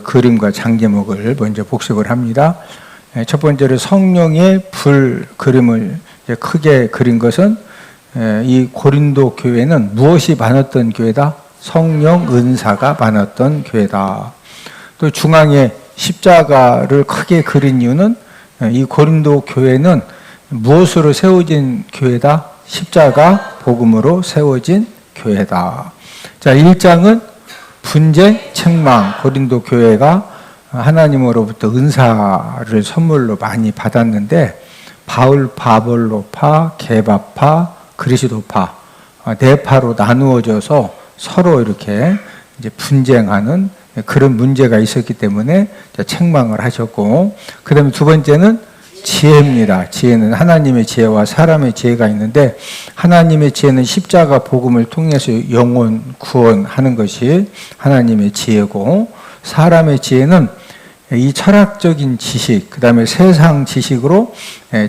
그림과 장제목을 먼저 복습을 합니다. 첫 번째로 성령의 불 그림을 크게 그린 것은 이 고린도 교회는 무엇이 많았던 교회다? 성령 은사가 많았던 교회다. 또 중앙에 십자가를 크게 그린 이유는 이 고린도 교회는 무엇으로 세워진 교회다? 십자가 복음으로 세워진 교회다. 자, 1장은 분쟁, 책망, 고린도 교회가 하나님으로부터 은사를 선물로 많이 받았는데 바울, 바볼로파, 게바파, 그리스도파 네 파로 나누어져서 서로 이렇게 이제 분쟁하는 그런 문제가 있었기 때문에 책망을 하셨고, 그 다음에 두 번째는 지혜입니다. 지혜는 하나님의 지혜와 사람의 지혜가 있는데, 하나님의 지혜는 십자가 복음을 통해서 영혼 구원하는 것이 하나님의 지혜고, 사람의 지혜는 이 철학적인 지식, 그 다음에 세상 지식으로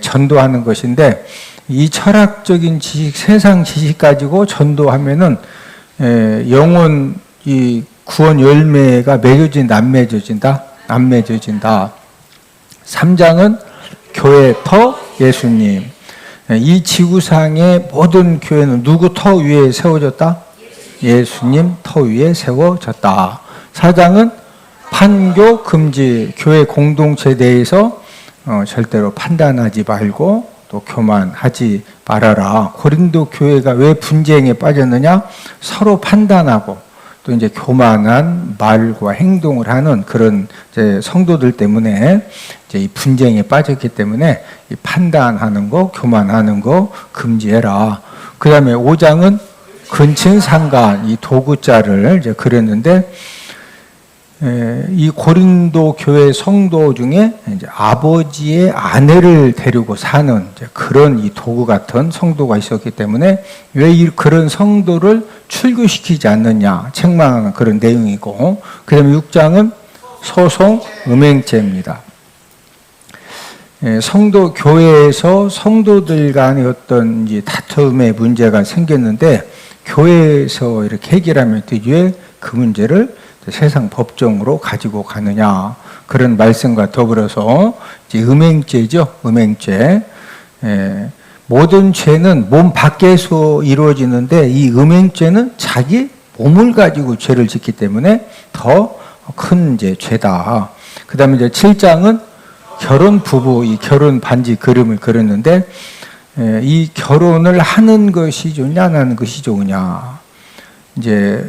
전도하는 것인데, 이 철학적인 지식, 세상 지식 가지고 전도하면은 영혼 이 구원 열매가 맺어진다, 안 맺어진다? 안 맺어진다. 3장은 교회 터 예수님. 이 지구상의 모든 교회는 누구 터 위에 세워졌다? 예수님 터 위에 세워졌다. 4장은 판교 금지. 교회 공동체 내에서 절대로 판단하지 말고 또 교만하지 말아라. 고린도 교회가 왜 분쟁에 빠졌느냐? 서로 판단하고 또 이제 교만한 말과 행동을 하는 그런 이제 성도들 때문에 이제 이 분쟁에 빠졌기 때문에 이 판단하는 거, 교만하는 거 금지해라. 그 다음에 5장은 근친상간, 이 도구자를 이제 그렸는데, 이 고린도 교회 성도 중에 이제 아버지의 아내를 데리고 사는 이제 그런 이 도구 같은 성도가 있었기 때문에 왜 그런 성도를 출교시키지 않느냐 책망하는 그런 내용이고, 그 다음에 6장은 소송 음행죄입니다. 성도 교회에서 성도들 간의 어떤 이제 다툼의 문제가 생겼는데 교회에서 이렇게 해결하면 되지 왜 그 문제를 세상 법정으로 가지고 가느냐, 그런 말씀과 더불어서 이제 음행죄죠. 음행죄. 모든 죄는 몸 밖에서 이루어지는데 이 음행죄는 자기 몸을 가지고 죄를 짓기 때문에 더 큰 이제 죄다. 그 다음에 이제 7장은 결혼 부부, 이 결혼 반지 그림을 그렸는데, 이 결혼을 하는 것이 좋냐, 안 하는 것이 좋으냐. 이제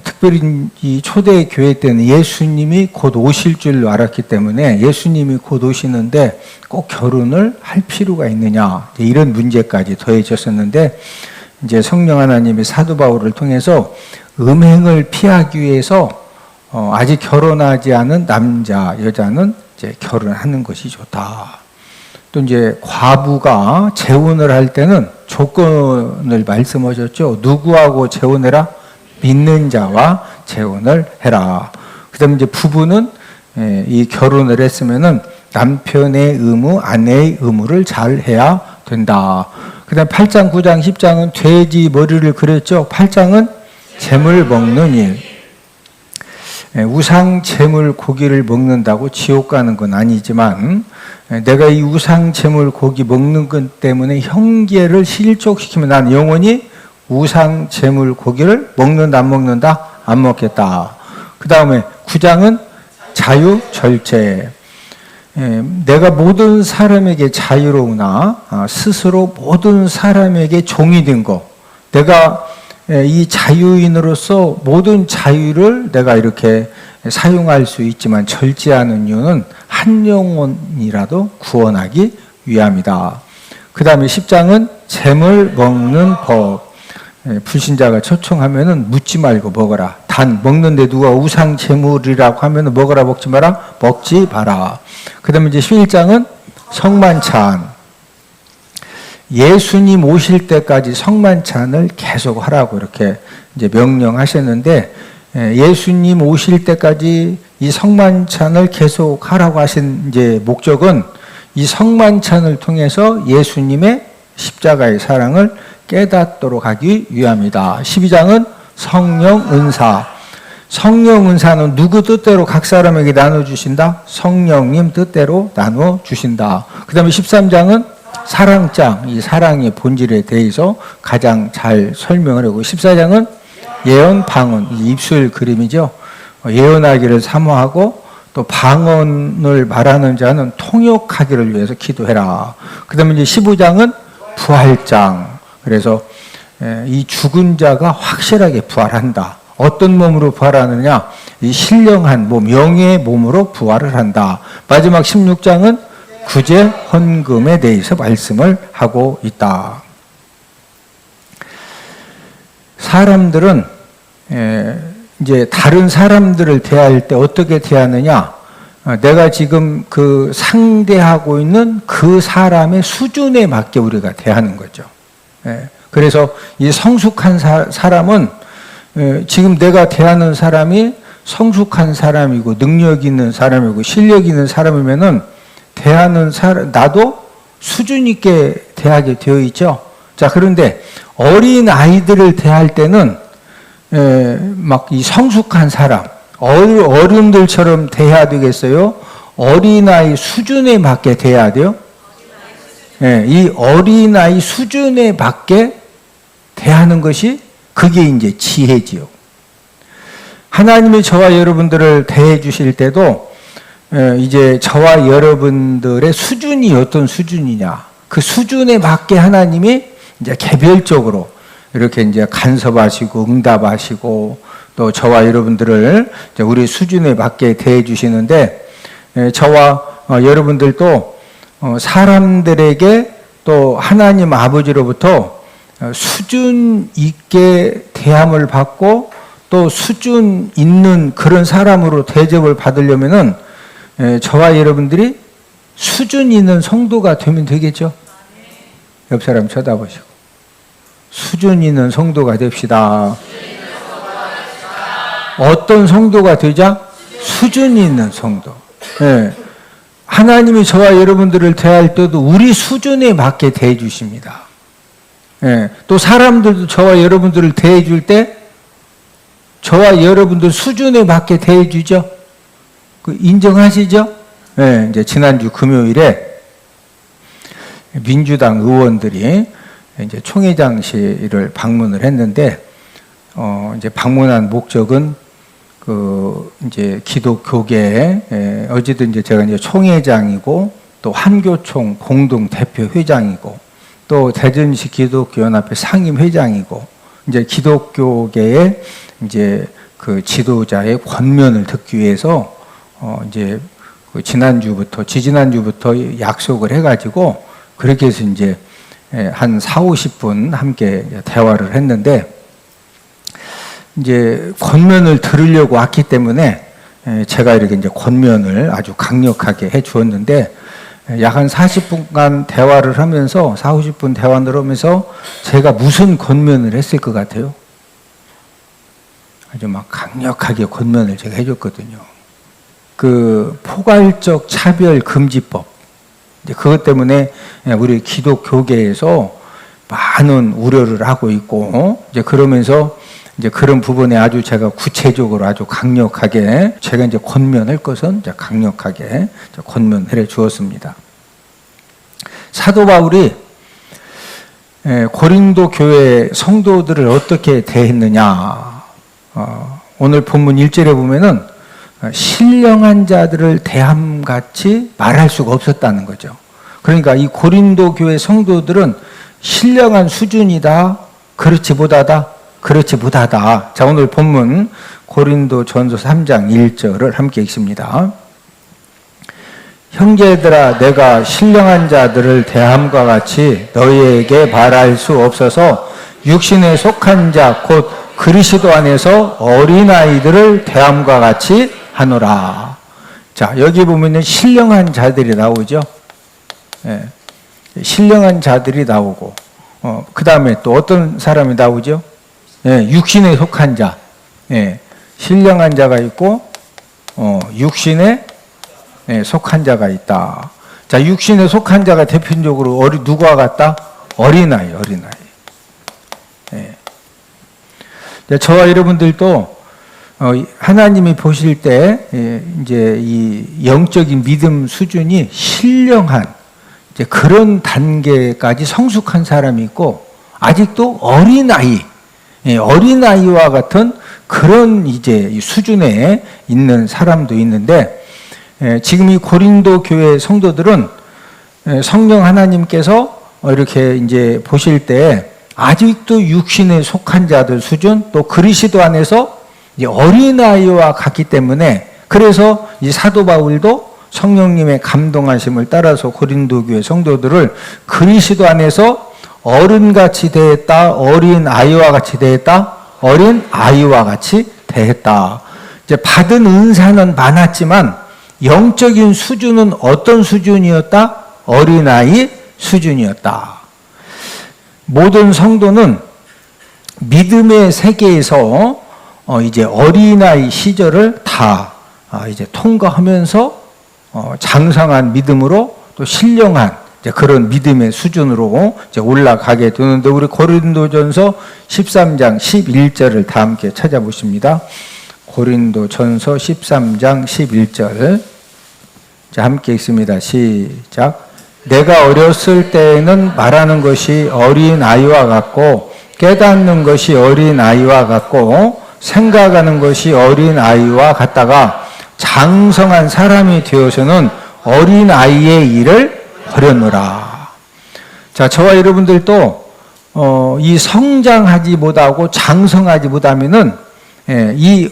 특별히 이 초대 교회 때는 예수님이 곧 오실 줄 알았기 때문에 예수님이 곧 오시는데 꼭 결혼을 할 필요가 있느냐, 이런 문제까지 더해졌었는데, 이제 성령 하나님의 사도 바울을 통해서 음행을 피하기 위해서 아직 결혼하지 않은 남자, 여자는 이제 결혼하는 것이 좋다. 또 이제 과부가 재혼을 할 때는 조건을 말씀하셨죠. 누구하고 재혼해라? 믿는 자와 재혼을 해라. 그 다음에 이제 부부는 이 결혼을 했으면은 남편의 의무, 아내의 의무를 잘 해야 된다. 그 다음 8장, 9장, 10장은 돼지 머리를 그렸죠. 8장은 재물 먹는 일. 우상 재물 고기를 먹는다고 지옥 가는 건 아니지만, 내가 이 우상 재물 고기 먹는 것 때문에 형제를 실족시키면 난 영원히 우상 재물 고기를 먹는다, 안 먹는다? 안 먹겠다. 그 다음에 9장은 자유 절제. 내가 모든 사람에게 자유로우나 스스로 모든 사람에게 종이 된 거. 내가 이 자유인으로서 모든 자유를 내가 이렇게 사용할 수 있지만 절제하는 이유는 한 영혼이라도 구원하기 위함이다. 그 다음에 10장은 재물 먹는 법. 불신자가 초청하면은 묻지 말고 먹어라. 단 먹는데 누가 우상 재물이라고 하면은 먹어라, 먹지 마라? 먹지 마라. 그 다음에 이제 11장은 성만찬. 예수님 오실 때까지 성만찬을 계속 하라고 이렇게 이제 명령하셨는데, 예수님 오실 때까지 이 성만찬을 계속 하라고 하신 이제 목적은 이 성만찬을 통해서 예수님의 십자가의 사랑을 깨닫도록 하기 위함이다. 12장은 성령 은사. 성령 은사는 누구 뜻대로 각 사람에게 나눠주신다? 성령님 뜻대로 나눠주신다. 그 다음에 13장은 사랑장, 이 사랑의 본질에 대해서 가장 잘 설명을 하고, 14장은 예언, 방언, 이 입술 그림이죠. 예언하기를 사모하고 또 방언을 말하는 자는 통역하기를 위해서 기도해라. 그 다음에 이제 15장은 부활장. 그래서 이 죽은 자가 확실하게 부활한다. 어떤 몸으로 부활하느냐? 이 신령한 몸, 영의 몸으로 부활을 한다. 마지막 16장은 구제 헌금에 대해서 말씀을 하고 있다. 사람들은 이제 다른 사람들을 대할 때 어떻게 대하느냐? 내가 지금 그 상대하고 있는 그 사람의 수준에 맞게 우리가 대하는 거죠. 그래서 이 성숙한 사람은 지금 내가 대하는 사람이 성숙한 사람이고 능력 있는 사람이고 실력 있는 사람이면은 대하는 사람, 나도 수준 있게 대하게 되어 있죠. 자, 그런데 어린 아이들을 대할 때는 막 이 성숙한 사람, 어른들처럼 대해야 되겠어요? 어린아이 수준에 맞게 대해야 돼요? 이 어린아이 수준에 맞게 대하는 것이 그게 이제 지혜지요. 하나님이 저와 여러분들을 대해 주실 때도 이제 저와 여러분들의 수준이 어떤 수준이냐, 그 수준에 맞게 하나님이 이제 개별적으로 이렇게 이제 간섭하시고 응답하시고 또 저와 여러분들을 우리 수준에 맞게 대해 주시는데, 저와 여러분들도 사람들에게 또 하나님 아버지로부터 수준 있게 대함을 받고 또 수준 있는 그런 사람으로 대접을 받으려면은 저와 여러분들이 수준 있는 성도가 되면 되겠죠. 옆 사람 쳐다보시고 수준 있는 성도가 됩시다. 어떤 성도가 되자? 수준 있는 성도. 하나님이 저와 여러분들을 대할 때도 우리 수준에 맞게 대해 주십니다. 또 사람들도 저와 여러분들을 대해 줄 때 저와 여러분들 수준에 맞게 대해 주죠. 인정하시죠? 이제 지난주 금요일에 민주당 의원들이 이제 총회장실을 방문을 했는데, 이제 방문한 목적은 이제 기독교계에 어쨌든 이제 제가 이제 총회장이고 또 한교총 공동 대표 회장이고 또 대전시 기독교연합회 상임회장이고 이제 기독교계의 이제 그 지도자의 권면을 듣기 위해서 이제 그 지지난주부터 약속을 해가지고 그렇게 해서 이제 한 40-50분 함께 대화를 했는데, 이제 권면을 들으려고 왔기 때문에 제가 이렇게 이제 권면을 아주 강력하게 해 주었는데, 약 한 40분간 대화를 하면서 40-50분 대화를 하면서 제가 무슨 권면을 했을 것 같아요? 아주 막 강력하게 권면을 제가 해줬거든요. 그 포괄적 차별 금지법, 그것 때문에 우리 기독교계에서 많은 우려를 하고 있고, 이제 그러면서 이제 그런 부분에 아주 제가 구체적으로 아주 강력하게 제가 이제 권면할 것은 이제 강력하게 권면해 주었습니다. 사도 바울이 고린도 교회 성도들을 어떻게 대했느냐, 오늘 본문 1절에 보면은 신령한 자들을 대함같이 말할 수가 없었다는 거죠. 그러니까 이 고린도 교회 성도들은 신령한 수준이다, 그렇지 못하다, 그렇지 못하다. 자, 오늘 본문 고린도 전서 3장 1절을 함께 읽습니다. 형제들아, 내가 신령한 자들을 대함과 같이 너희에게 말할 수 없어서 육신에 속한 자 곧 그리스도 안에서 어린아이들을 대함과 같이 하노라. 자, 여기 보면은 신령한 자들이 나오죠. 신령한 자들이 나오고, 그 다음에 또 어떤 사람이 나오죠? 육신에 속한 자. 신령한 자가 있고, 육신에 속한 자가 있다. 자, 육신에 속한 자가 대표적으로 누구와 같다? 어린아이. 저와 여러분들도 하나님이 보실 때 이제 이 영적인 믿음 수준이 신령한 이제 그런 단계까지 성숙한 사람이 있고, 아직도 어린아이, 어린아이와 같은 그런 이제 수준에 있는 사람도 있는데, 지금 이 고린도 교회 성도들은 성령 하나님께서 이렇게 이제 보실 때 아직도 육신에 속한 자들 수준, 또 그리스도 안에서 이제 어린아이와 같기 때문에, 그래서 이 사도 바울도 성령님의 감동하심을 따라서 고린도 교회 성도들을 그리스도 안에서 어른같이 대했다, 어린 아이와 같이 대했다, 어린 아이와 같이 대했다. 이제 받은 은사는 많았지만 영적인 수준은 어떤 수준이었다? 어린아이 수준이었다. 모든 성도는 믿음의 세계에서 이제 어린아이 시절을 다 이제 통과하면서 장성한 믿음으로 또 신령한 이제 그런 믿음의 수준으로 이제 올라가게 되는데, 우리 고린도전서 13장 11절을 다 함께 찾아보십니다. 고린도전서 13장 11절. 자, 함께 읽습니다. 시작. 내가 어렸을 때에는 말하는 것이 어린 아이와 같고 깨닫는 것이 어린 아이와 같고 생각하는 것이 어린 아이와 같다가 장성한 사람이 되어서는 어린 아이의 일을 버렸노라. 자, 저와 여러분들도 이 성장하지 못하고 장성하지 못하면은 이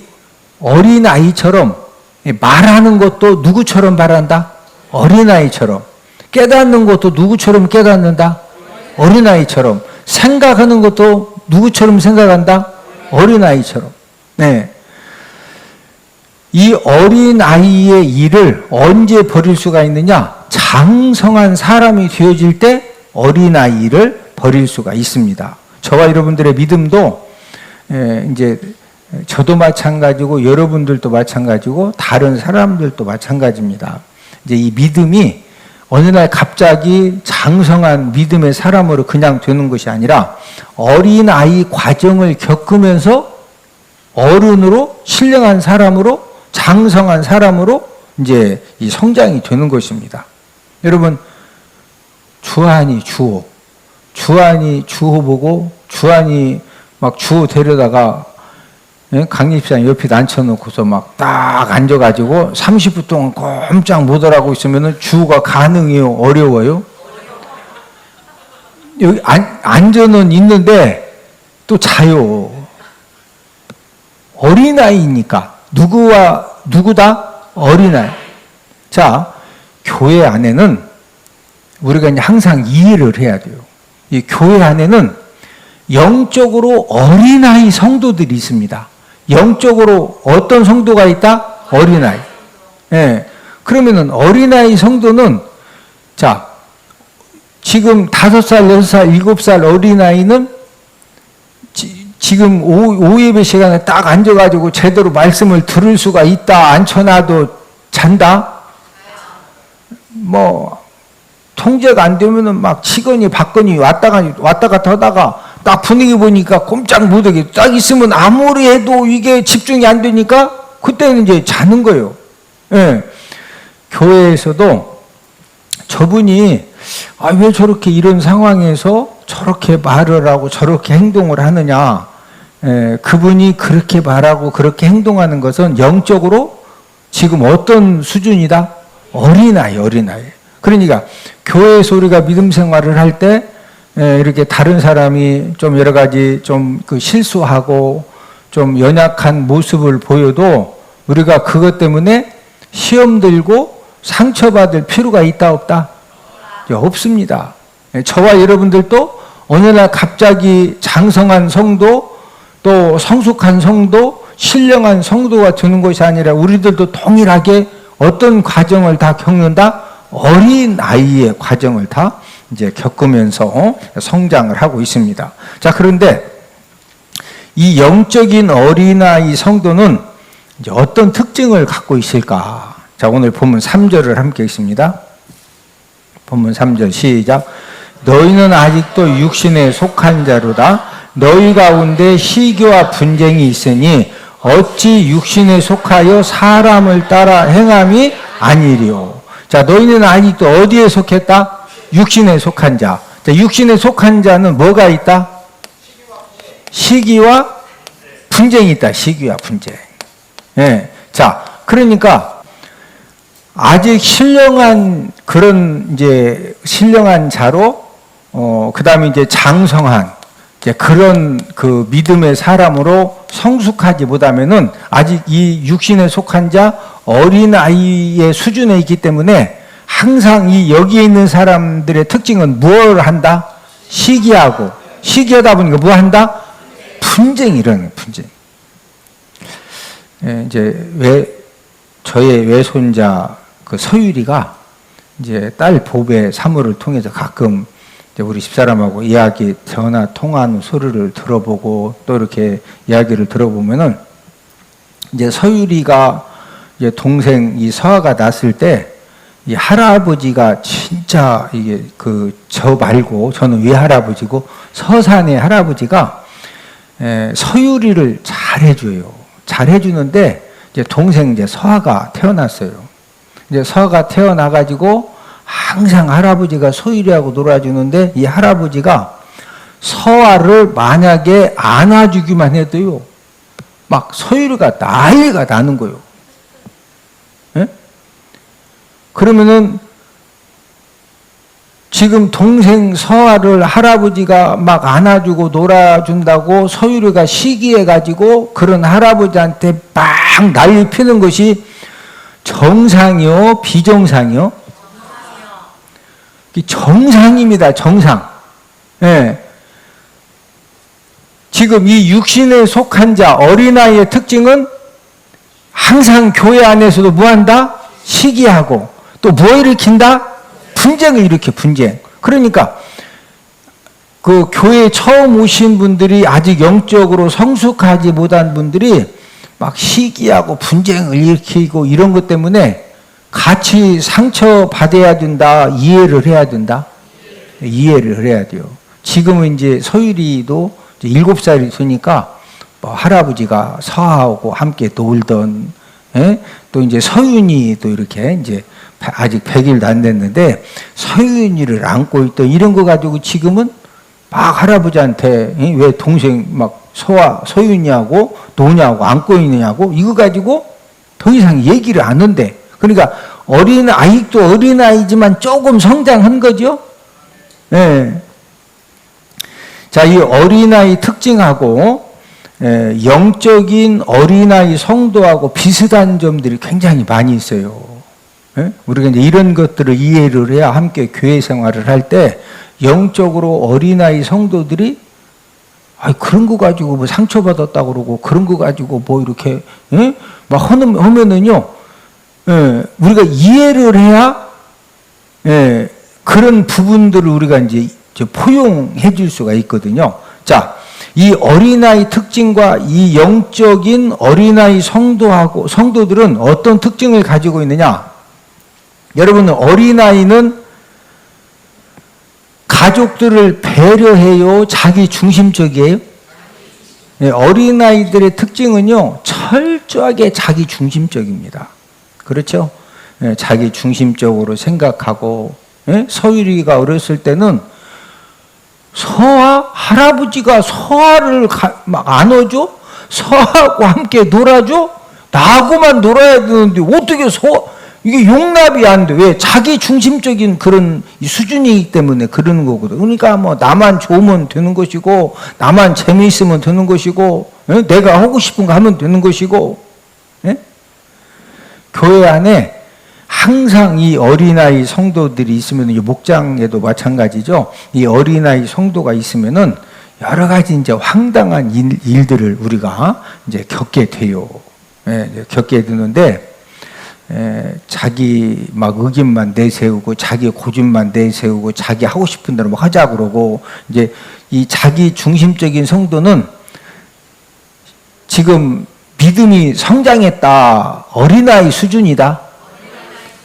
어린 아이처럼 말하는 것도 누구처럼 말한다? 어린 아이처럼. 깨닫는 것도 누구처럼 깨닫는다? 어린 아이처럼. 생각하는 것도 누구처럼 생각한다? 어린 아이처럼. 네. 이 어린 아이의 일을 언제 버릴 수가 있느냐? 장성한 사람이 되어질 때 어린 아이를 버릴 수가 있습니다. 저와 여러분들의 믿음도 이제 저도 마찬가지고 여러분들도 마찬가지고 다른 사람들도 마찬가지입니다. 이제 이 믿음이 어느 날 갑자기 장성한 믿음의 사람으로 그냥 되는 것이 아니라 어린 아이 과정을 겪으면서 어른으로 신령한 사람으로 장성한 사람으로 이제 이 성장이 되는 것입니다. 여러분, 주한이 주호 보고 주한이 막 주호 데려다가 강립장 옆에 앉혀놓고서 막 딱 앉아가지고 30분 동안 꼼짝 못하라고 있으면 주호가 가능해요? 어려워요? 여기 앉아는 있는데 또 자요. 어린아이니까. 누구다? 어린아이. 자, 교회 안에는 우리가 이제 항상 이해를 해야 돼요. 이 교회 안에는 영적으로 어린아이 성도들이 있습니다. 영적으로 어떤 성도가 있다? 어린아이. 예. 그러면은 어린아이 성도는, 자, 지금 5살, 6살, 7살 어린아이는 지금 오예배 시간에 딱 앉아가지고 제대로 말씀을 들을 수가 있다. 앉혀놔도 잔다? 뭐, 통제가 안 되면은 막 치거니 받거니 왔다 갔다 하다가 딱 분위기 보니까 꼼짝 못하게 딱 있으면 아무리 해도 이게 집중이 안 되니까 그때는 이제 자는 거예요. 예. 교회에서도 저분이 왜 저렇게 이런 상황에서 저렇게 말을 하고 저렇게 행동을 하느냐. 그분이 그렇게 말하고 그렇게 행동하는 것은 영적으로 지금 어떤 수준이다? 어린아이. 그러니까 교회에서 우리가 믿음 생활을 할 때 이렇게 다른 사람이 좀 여러 가지 좀 그 실수하고 좀 연약한 모습을 보여도 우리가 그것 때문에 시험 들고 상처받을 필요가 있다 없다? 없습니다. 저와 여러분들도 어느 날 갑자기 장성한 성도, 또 성숙한 성도, 신령한 성도가 되는 것이 아니라 우리들도 동일하게 어떤 과정을 다 겪는다? 어린 아이의 과정을 다 이제 겪으면서 성장을 하고 있습니다. 자, 그런데 이 영적인 어린아이 성도는 이제 어떤 특징을 갖고 있을까? 자, 오늘 본문 3절을 함께 읽습니다. 본문 3절 시작. 너희는 아직도 육신에 속한 자로다. 너희 가운데 시기와 분쟁이 있으니 어찌 육신에 속하여 사람을 따라 행함이 아니리요. 자, 너희는 아직도 어디에 속했다? 육신에 속한 자. 자, 육신에 속한 자는 뭐가 있다? 시기와 분쟁이 있다. 시기와 분쟁. 예. 자, 그러니까 아직 신령한 그런 이제 신령한 자로 그다음에 이제 장성한 이제 그런 그 믿음의 사람으로 성숙하지 못하면은 아직 이 육신에 속한 자 어린아이의 수준에 있기 때문에 항상 이 여기에 있는 사람들의 특징은 뭘 한다? 시기하다 보니까 뭐 한다? 분쟁이라는 분쟁. 예, 이제 저의 외손자 그 서유리가 이제 딸 보배 사모를 통해서 가끔 이제 우리 집사람하고 이야기 전화 통화하는 소리를 들어보고 또 이렇게 이야기를 들어보면은 이제 서유리가 이제 동생 이 서아가 낳았을 때 이 할아버지가 진짜 이게 저 말고 저는 외할아버지고 서산의 할아버지가 서유리를 잘해줘요. 잘해주는데 이제 동생 이제 서아가 태어났어요. 이제 서아가 태어나가지고 항상 할아버지가 서유리하고 놀아주는데 이 할아버지가 서아를 만약에 안아주기만 해도요, 막 서유리가 난리가 나는 거예요. 예? 그러면은 지금 동생 서아를 할아버지가 막 안아주고 놀아준다고 서유리가 시기해가지고 그런 할아버지한테 막 난리 피는 것이 정상이요, 비정상이요? 정상입니다, 정상. 예. 지금 이 육신에 속한 자, 어린아이의 특징은 항상 교회 안에서도 뭐 한다? 시기하고, 또 뭐 일으킨다? 분쟁을 일으켜, 분쟁. 그러니까, 그 교회에 처음 오신 분들이 아직 영적으로 성숙하지 못한 분들이 막 시기하고 분쟁을 일으키고 이런 것 때문에 같이 상처받아야 된다, 이해를 해야 된다? 이해를 해야 돼요. 지금은 이제 서유리도 이제 7살이 되니까 뭐 할아버지가 서하고 함께 놀던, 예? 또 이제 서윤이도 이렇게 이제 아직 100일도 안 됐는데 서윤이를 안고 있던 이런 거 가지고 지금은 막 할아버지한테 왜 동생 막 서윤이하고 노냐고 안고 있느냐고 이거 가지고 더 이상 얘기를 안 한대. 그러니까 아직도 어린아이지만 조금 성장한 거죠. 예. 자, 이 어린아이 특징하고 영적인 어린아이 성도하고 비슷한 점들이 굉장히 많이 있어요. 예? 우리가 이제 이런 것들을 이해를 해야 함께 교회 생활을 할 때 영적으로 어린아이 성도들이 그런 거 가지고 뭐 상처받았다고 그러고 그런 거 가지고 뭐 이렇게 막 하면은요, 우리가 이해를 해야 그런 부분들을 우리가 이제 포용해 줄 수가 있거든요. 자, 이 어린아이 특징과 이 영적인 어린아이 성도들은 어떤 특징을 가지고 있느냐? 여러분, 어린아이는 가족들을 배려해요? 자기 중심적이에요? 어린아이들의 특징은요, 철저하게 자기 중심적입니다. 그렇죠? 자기 중심적으로 생각하고, 서유리가 어렸을 때는 할아버지가 서아를 막 안아줘? 서아하고 함께 놀아줘? 나하고만 놀아야 되는데 어떻게 이게 용납이 안 돼. 왜? 자기 중심적인 그런 수준이기 때문에 그러는 거거든. 그러니까 뭐 나만 좋으면 되는 것이고, 나만 재미있으면 되는 것이고, 내가 하고 싶은 거 하면 되는 것이고, 교회 안에 항상 이 어린아이 성도들이 있으면, 목장에도 마찬가지죠. 이 어린아이 성도가 있으면은 여러 가지 이제 황당한 일들을 우리가 이제 겪게 돼요. 겪게 되는데, 자기 막 의견만 내세우고 자기 고집만 내세우고 자기 하고 싶은 대로 막 하자 그러고, 이제 이 자기 중심적인 성도는 지금 믿음이 성장했다, 어린아이 수준이다.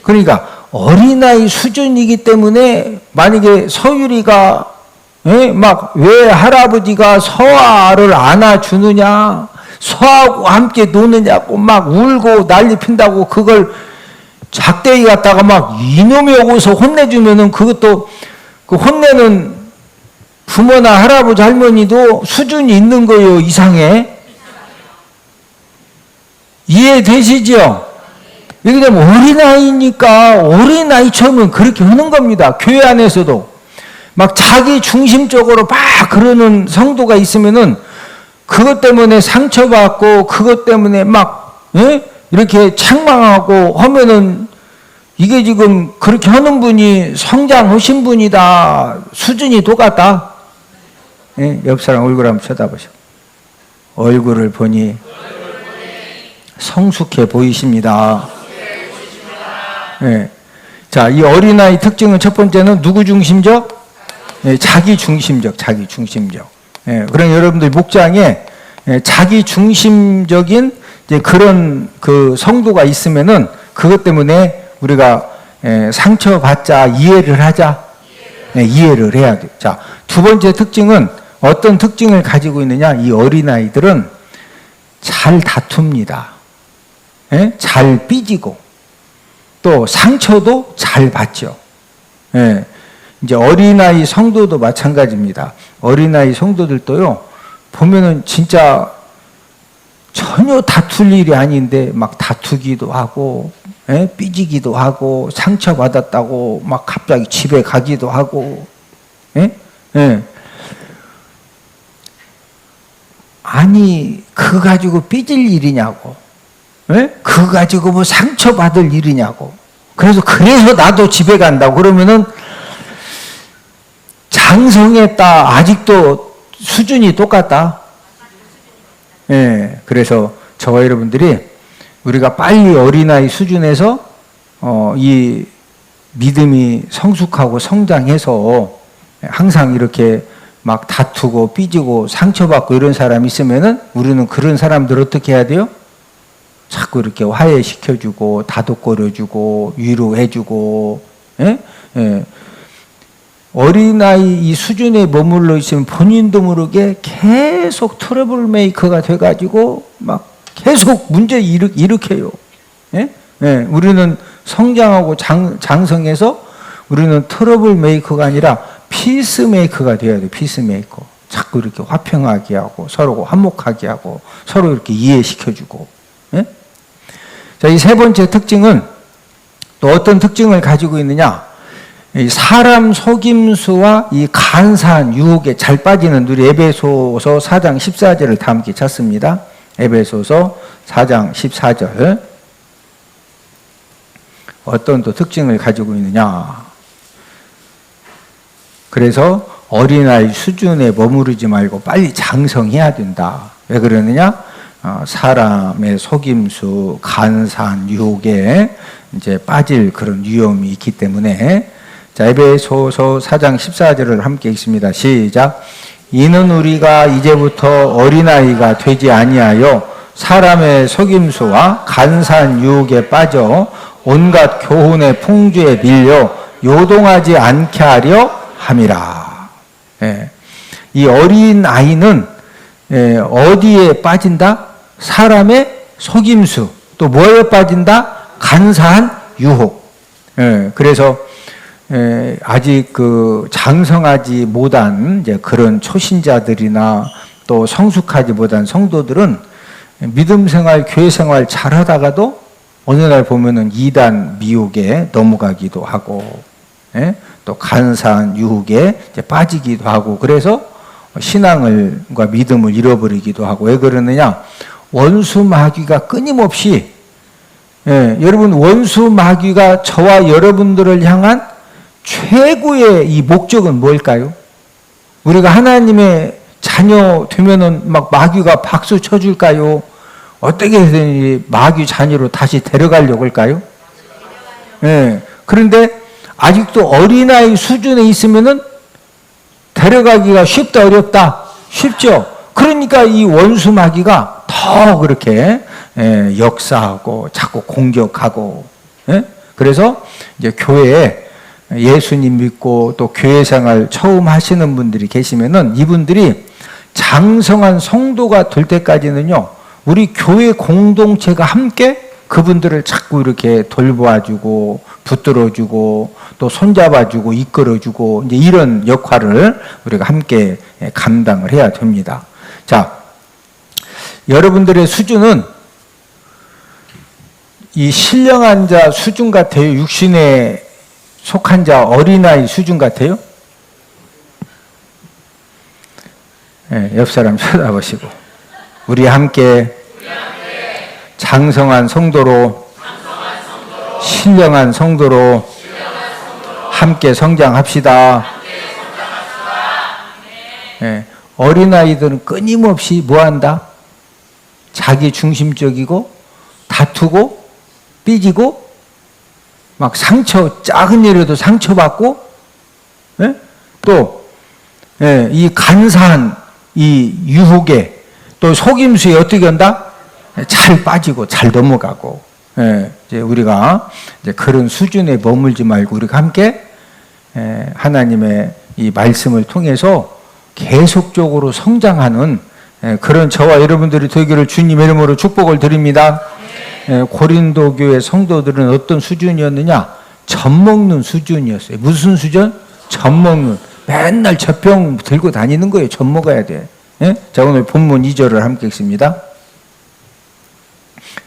그러니까 어린아이 수준이기 때문에 만약에 서유리가 막 왜 할아버지가 서아를 안아주느냐, 소하고 함께 노느냐고 막 울고 난리 핀다고 그걸 작대기 갖다가 막 이놈이 오고서 혼내주면은 그것도 그 혼내는 부모나 할아버지 할머니도 수준이 있는 거예요. 이상해. 이해되시죠? 이게 되면 어린아이니까 어린아이처럼 그렇게 하는 겁니다. 교회 안에서도 막 자기 중심적으로 막 그러는 성도가 있으면은 그것 때문에 상처받고 그것 때문에 막 이렇게 책망하고 하면은 이게 지금 그렇게 하는 분이 성장하신 분이다. 수준이 똑같다. 옆 사람 얼굴 한번 쳐다보시오. 얼굴을 보니 성숙해 보이십니다. 자, 이 어린아이 특징은 첫 번째는 누구 중심적? 자기 중심적, 자기 중심적. 그럼 여러분들 목장에 자기 중심적인 이제 그런 그 성도가 있으면은 그것 때문에 우리가 상처받자, 이해를 하자. 이해를 해야 돼. 자, 두 번째 특징은 어떤 특징을 가지고 있느냐? 이 어린아이들은 잘 다툽니다. 잘 삐지고 또 상처도 잘 받죠. 이제 어린아이 성도도 마찬가지입니다. 어린아이 성도들도요, 보면은 진짜 전혀 다툴 일이 아닌데 막 다투기도 하고, 삐지기도 하고, 상처받았다고 막 갑자기 집에 가기도 하고, 아니, 그거 가지고 삐질 일이냐고, 그거 가지고 뭐 상처받을 일이냐고. 그래서 나도 집에 간다고 그러면은 장성했다. 아직도 수준이 똑같다. 그래서 저와 여러분들이 우리가 빨리 어린아이 수준에서 이 믿음이 성숙하고 성장해서 항상 이렇게 막 다투고 삐지고 상처받고 이런 사람이 있으면은 우리는 그런 사람들 어떻게 해야 돼요? 자꾸 이렇게 화해시켜주고 다독거려주고 위로해주고 어린아이 이 수준에 머물러 있으면 본인도 모르게 계속 트러블 메이커가 돼가지고 막 계속 문제 일으켜요. 우리는 성장하고 장성해서 우리는 트러블 메이커가 아니라 피스 메이커가 돼야 돼요. 피스 메이커. 자꾸 이렇게 화평하게 하고 서로 화목하게 하고 서로 이렇게 이해시켜주고. 자, 이 세 번째 특징은 또 어떤 특징을 가지고 있느냐? 이 사람 속임수와 이 간사한 유혹에 잘 빠지는 우리 에베소서 4장 14절을 다 함께 찾습니다. 에베소서 4장 14절. 어떤 또 특징을 가지고 있느냐? 그래서 어린아이 수준에 머무르지 말고 빨리 장성해야 된다. 왜 그러느냐? 사람의 속임수, 간사한 유혹에 이제 빠질 그런 위험이 있기 때문에. 자, 에베소서 4장 14절을 함께 읽습니다. 시작. 이는 우리가 이제부터 어린아이가 되지 아니하여 사람의 속임수와 간사한 유혹에 빠져 온갖 교훈의 풍주에 밀려 요동하지 않게 하려 함이라. 이 어린아이는 어디에 빠진다? 사람의 속임수. 또 뭐에 빠진다? 간사한 유혹. 그래서 아직 그 장성하지 못한 이제 그런 초신자들이나 또 성숙하지 못한 성도들은 믿음 생활, 교회 생활 잘하다가도 어느 날 보면은 이단 미혹에 넘어가기도 하고, 또 간사한 유혹에 이제 빠지기도 하고, 그래서 신앙과 믿음을 잃어버리기도 하고. 왜 그러느냐? 원수 마귀가 끊임없이, 여러분, 원수 마귀가 저와 여러분들을 향한 최고의 이 목적은 뭘까요? 우리가 하나님의 자녀 되면은 막 마귀가 박수 쳐줄까요? 어떻게 해서든 마귀 자녀로 다시 데려가려고 할까요? 그런데 아직도 어린아이 수준에 있으면은 데려가기가 쉽다, 어렵다? 쉽죠? 그러니까 이 원수 마귀가 더 그렇게 역사하고 자꾸 공격하고. 그래서 이제 교회에 예수님 믿고 또 교회 생활 처음 하시는 분들이 계시면은 이분들이 장성한 성도가 될 때까지는요, 우리 교회 공동체가 함께 그분들을 자꾸 이렇게 돌보아주고 붙들어주고 또 손잡아주고 이끌어주고 이제 이런 역할을 우리가 함께 감당을 해야 됩니다. 자, 여러분들의 수준은 이 신령한 자 수준 같아요? 육신에 속한 자 어린아이 수준 같아요? 네, 옆 사람 쳐다보시고 우리 함께 장성한 성도로 신령한 성도로 함께 성장합시다. 네, 어린아이들은 끊임없이 뭐한다? 자기 중심적이고 다투고 삐지고 막 상처 작은 일에도 상처받고 예? 또 이 간사한 이 유혹에 또 속임수에 어떻게 한다? 잘 빠지고 잘 넘어가고 이제 우리가 이제 그런 수준에 머물지 말고 우리가 함께 하나님의 이 말씀을 통해서 계속적으로 성장하는 그런 저와 여러분들이 되기를 주님의 이름으로 축복을 드립니다. 고린도 교회 성도들은 어떤 수준이었느냐? 젖먹는 수준이었어요. 무슨 수준? 젖먹는. 맨날 젖병 들고 다니는 거예요. 젖 먹어야 돼. 자, 오늘 본문 2절을 함께 읽습니다.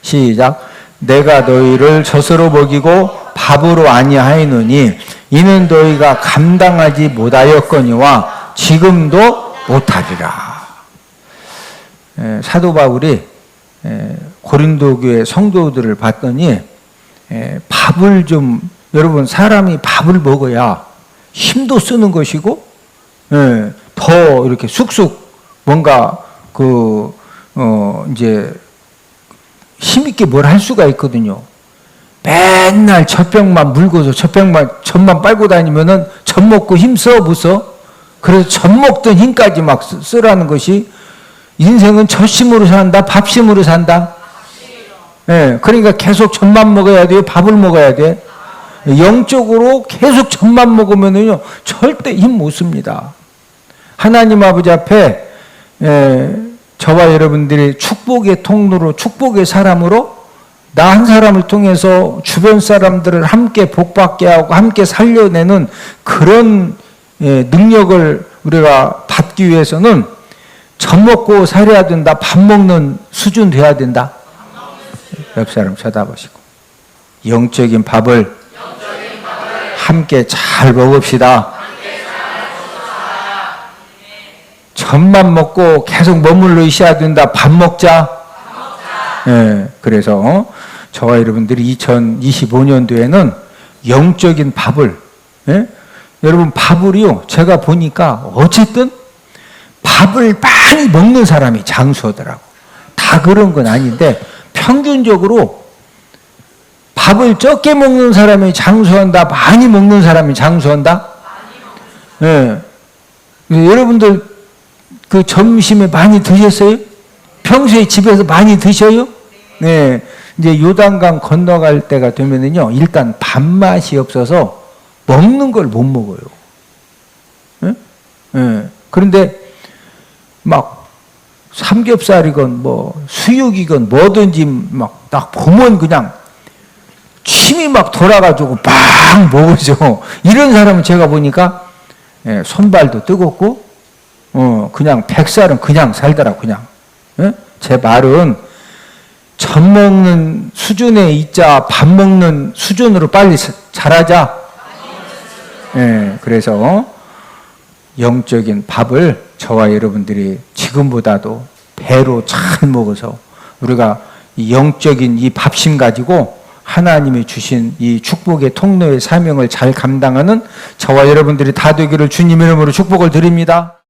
시작. 내가 너희를 젖으로 먹이고 밥으로 아니하였느니 이는 너희가 감당하지 못하였거니와 지금도 못하리라. 사도 바울이 고린도 교회 성도들을 봤더니 밥을 좀 여러분 사람이 밥을 먹어야 힘도 쓰는 것이고 더 이렇게 쑥쑥 뭔가 이제 힘있게 뭘 할 수가 있거든요. 맨날 젖병만 물고서 젖만 빨고 다니면은 젖 먹고 힘 써 못 써? 그래서 젖 먹던 힘까지 막 쓰라는 것이 인생은 젖심으로 산다, 밥심으로 산다. 그러니까 계속 젖만 먹어야 돼요, 밥을 먹어야 돼. 영적으로 계속 젖만 먹으면은요 절대 힘 못 씁니다. 하나님 아버지 앞에 저와 여러분들이 축복의 통로로 축복의 사람으로 나 한 사람을 통해서 주변 사람들을 함께 복받게 하고 함께 살려내는 그런 능력을 우리가 받기 위해서는 젖 먹고 살아야 된다. 밥 먹는 수준 돼야 된다. 옆 사람 쳐다보시고 영적인 밥을 함께 잘 먹읍시다. 젖만 먹고 계속 머물러 있어야 된다. 밥 먹자. 그래서 저와 여러분들이 2025년도에는 영적인 밥을 여러분 밥을요 제가 보니까 어쨌든 밥을 많이 먹는 사람이 장수하더라고. 다 그런 건 아닌데 평균적으로 밥을 적게 먹는 사람이 장수한다, 많이 먹는 사람이 장수한다? 여러분들 그 점심에 많이 드셨어요? 평소에 집에서 많이 드셔요? 네. 이제 요단강 건너갈 때가 되면은요, 일단 밥맛이 없어서 먹는 걸 못 먹어요. 그런데 막 삼겹살이건 뭐 수육이건 뭐든지 막 딱 보면 그냥 침이 막 돌아가지고 막 먹으죠. 이런 사람은 제가 보니까 손발도 뜨겁고 그냥 백살은 그냥 살더라 그냥. 제 말은 젖 먹는 수준에 있자 밥 먹는 수준으로 빨리 자라자. 그래서 영적인 밥을 저와 여러분들이 지금보다도 배로 잘 먹어서 우리가 이 영적인 이 밥심 가지고 하나님이 주신 이 축복의 통로의 사명을 잘 감당하는 저와 여러분들이 다 되기를 주님 이름으로 축복을 드립니다.